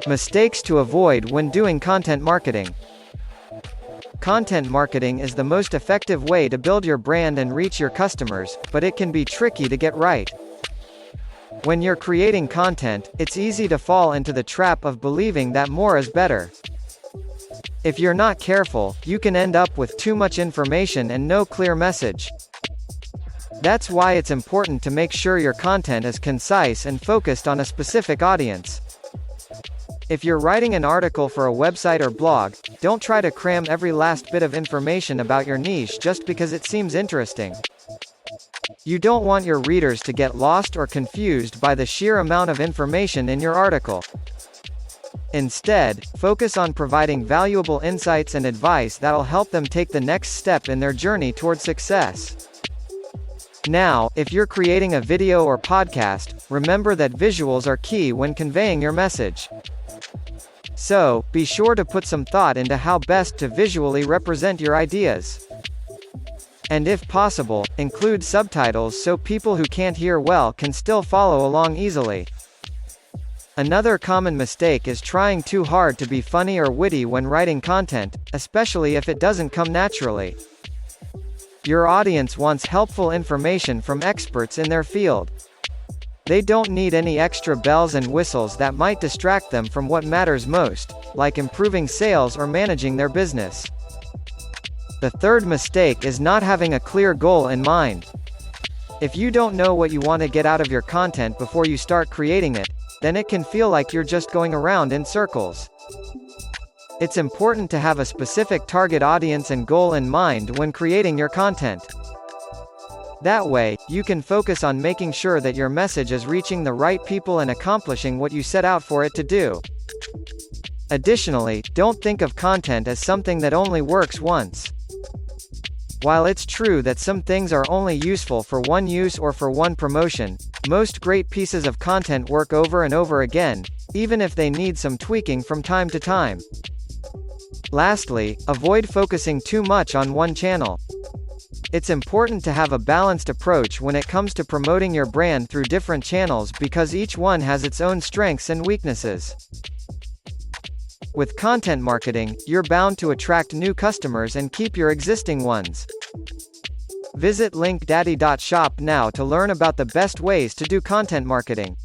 Mistakes to avoid when doing content marketing. Content marketing is the most effective way to build your brand and reach your customers, but it can be tricky to get right. When you're creating content, it's easy to fall into the trap of believing that more is better. If you're not careful, you can end up with too much information and no clear message. That's why it's important to make sure your content is concise and focused on a specific audience. If you're writing an article for a website or blog, don't try to cram every last bit of information about your niche just because it seems interesting. You don't want your readers to get lost or confused by the sheer amount of information in your article. Instead, focus on providing valuable insights and advice that'll help them take the next step in their journey toward success. Now, if you're creating a video or podcast, remember that visuals are key when conveying your message. So, be sure to put some thought into how best to visually represent your ideas. And if possible, include subtitles so people who can't hear well can still follow along easily. Another common mistake is trying too hard to be funny or witty when writing content, especially if it doesn't come naturally. Your audience wants helpful information from experts in their field. They don't need any extra bells and whistles that might distract them from what matters most, like improving sales or managing their business. The third mistake is not having a clear goal in mind. If you don't know what you want to get out of your content before you start creating it, then it can feel like you're just going around in circles. It's important to have a specific target audience and goal in mind when creating your content. That way, you can focus on making sure that your message is reaching the right people and accomplishing what you set out for it to do. Additionally, don't think of content as something that only works once. While it's true that some things are only useful for one use or for one promotion, most great pieces of content work over and over again, even if they need some tweaking from time to time. Lastly, avoid focusing too much on one channel. It's important to have a balanced approach when it comes to promoting your brand through different channels because each one has its own strengths and weaknesses. With content marketing, you're bound to attract new customers and keep your existing ones. Visit linkdaddy.shop now to learn about the best ways to do content marketing.